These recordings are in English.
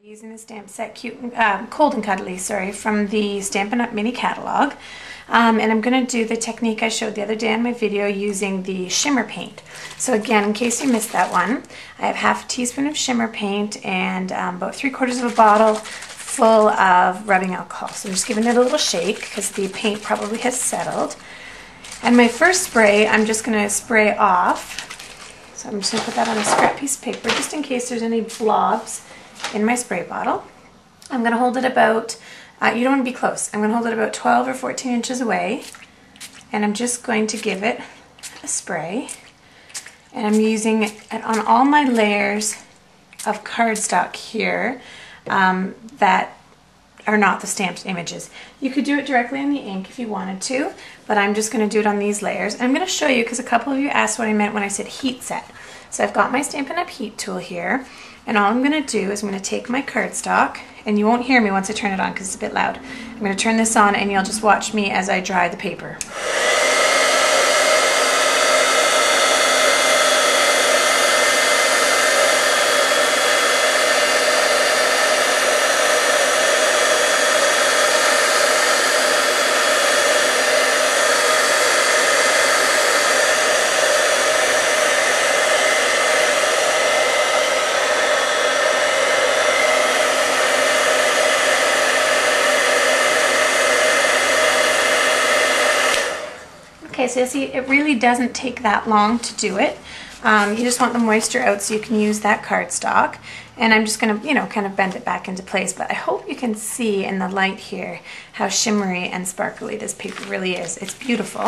Using the stamp set Cold and Cuddly, sorry, from the Stampin' Up! Mini catalog. And I'm going to do the technique I showed the other day in my video using the shimmer paint. So again, in case you missed that one, I have half a teaspoon of shimmer paint and about 3/4 of a bottle full of rubbing alcohol. So I'm just giving it a little shake because the paint probably has settled. And my first spray, I'm just going to spray off. So I'm just going to put that on a scrap piece of paper just in case there's any blobs in my spray bottle. I'm going to hold it about, you don't want to be close, I'm going to hold it about 12 or 14 inches away, and I'm just going to give it a spray, and I'm using it on all my layers of cardstock here that are not the stamped images. You could do it directly on the ink if you wanted to, but I'm just going to do it on these layers. And I'm going to show you because a couple of you asked what I meant when I said heat set. So I've got my Stampin' Up! Heat tool here, and all I'm going to do is I'm going to take my cardstock, and you won't hear me once I turn it on because it's a bit loud. I'm going to turn this on and you'll just watch me as I dry the paper. Okay, so you'll see it really doesn't take that long to do it. You just want the moisture out so you can use that cardstock. And I'm just going to, kind of bend it back into place. But I hope you can see in the light here how shimmery and sparkly this paper really is. It's beautiful.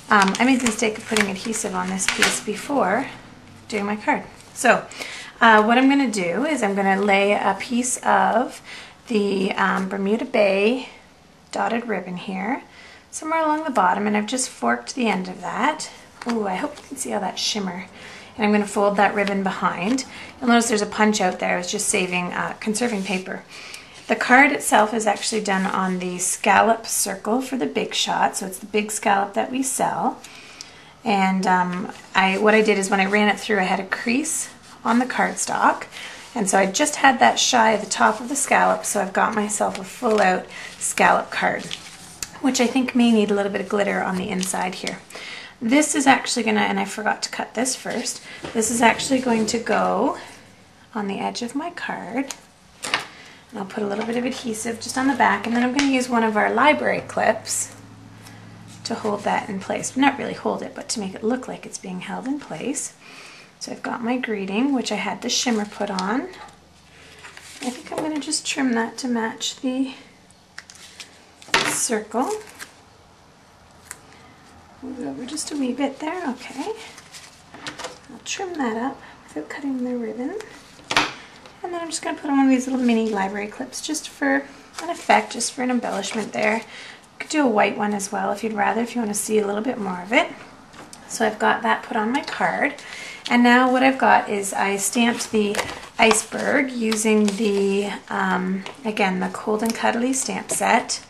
I made the mistake of putting adhesive on this piece before doing my card. So what I'm going to do is I'm going to lay a piece of the Bermuda Bay dotted ribbon here somewhere along the bottom, and I've just forked the end of that. Oh, I hope you can see all that shimmer. And I'm going to fold that ribbon behind. You'll notice there's a punch out there. I was just conserving paper. The card itself is actually done on the scallop circle for the Big Shot, so it's the big scallop that we sell. And what I did is when I ran it through, I had a crease on the cardstock, and so I just had that shy of the top of the scallop, so I've got myself a full out scallop card, which I think may need a little bit of glitter on the inside here. This is actually gonna, and I forgot to cut this first, this is actually going to go on the edge of my card. And I'll put a little bit of adhesive just on the back, and then I'm gonna use one of our library clips to hold that in place. Not really hold it, but to make it look like it's being held in place. So I've got my greeting, which I had the shimmer put on. I think I'm gonna just trim that to match the circle. Move it over just a wee bit there, okay. I'll trim that up without cutting the ribbon. And then I'm just going to put on one of these little mini library clips just for an effect, just for an embellishment there. You could do a white one as well if you'd rather, if you want to see a little bit more of it. So I've got that put on my card. And now what I've got is I stamped the iceberg using the, again, the Cold and Cuddly stamp set.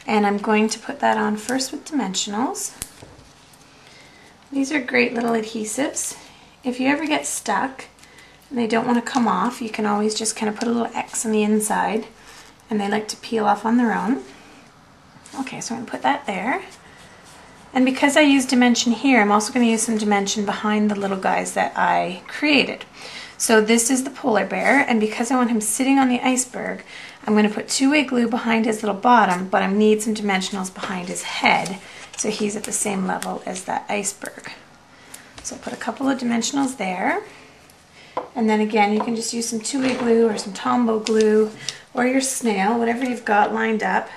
And I'm going to put that on first with dimensionals. These are great little adhesives. If you ever get stuck and they don't want to come off, you can always just kind of put a little X on the inside, and they like to peel off on their own. Okay, so I'm going to put that there. And because I use dimension here, I'm also going to use some dimension behind the little guys that I created. So this is the polar bear, and because I want him sitting on the iceberg, I'm going to put two-way glue behind his little bottom, but I need some dimensionals behind his head so he's at the same level as that iceberg. So I'll put a couple of dimensionals there, and then again you can just use some two-way glue or some Tombow glue or your snail, whatever you've got lined up.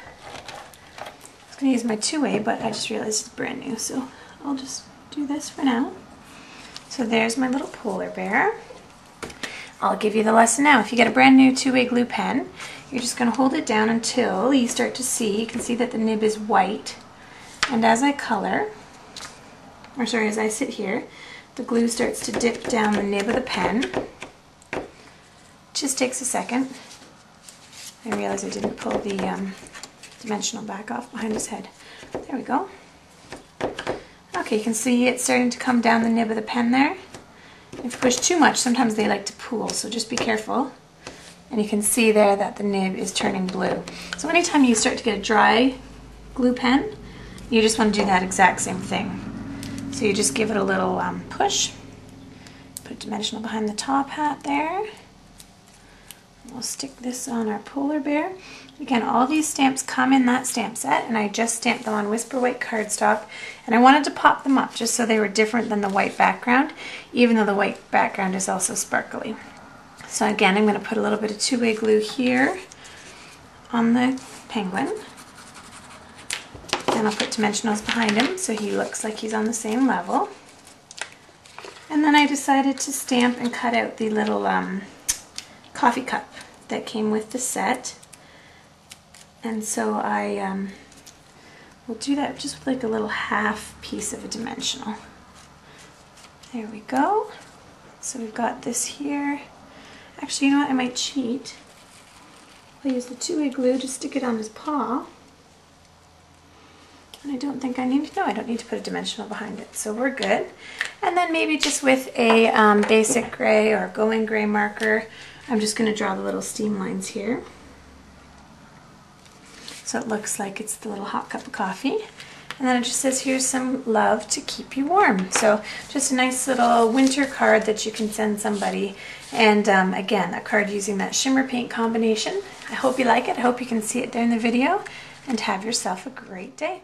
I was going to use my two-way, but I just realized it's brand new, so I'll just do this for now. So there's my little polar bear. I'll give you the lesson now. If you get a brand new two-way glue pen, you're just going to hold it down until you start to see, you can see that the nib is white. And as I color, or sorry, as I sit here, the glue starts to dip down the nib of the pen. It just takes a second. I realize I didn't pull the dimensional back off behind his head. There we go. Okay, you can see it's starting to come down the nib of the pen there. If you push too much, sometimes they like to pool, so just be careful. And you can see there that the nib is turning blue. So anytime you start to get a dry glue pen, you just want to do that exact same thing. So you just give it a little push, put a dimensional behind the top hat there. We'll stick this on our polar bear. Again, all these stamps come in that stamp set, and I just stamped them on Whisper White cardstock, and I wanted to pop them up just so they were different than the white background, even though the white background is also sparkly. So again, I'm going to put a little bit of two-way glue here on the penguin. And I'll put dimensionals behind him so he looks like he's on the same level. And then I decided to stamp and cut out the little coffee cup that came with the set. And so I will do that just with like a little half piece of a dimensional. There we go. So we've got this here. Actually, you know what? I might cheat. I'll use the two-way glue to stick it on his paw. And I don't think I need to, no, I don't need to put a dimensional behind it. So we're good. And then maybe just with a basic gray or going gray marker, I'm just going to draw the little steam lines here. So it looks like it's the little hot cup of coffee. And then it just says, here's some love to keep you warm. So just a nice little winter card that you can send somebody. And again, a card using that shimmer paint combination. I hope you like it. I hope you can see it there in the video. And have yourself a great day.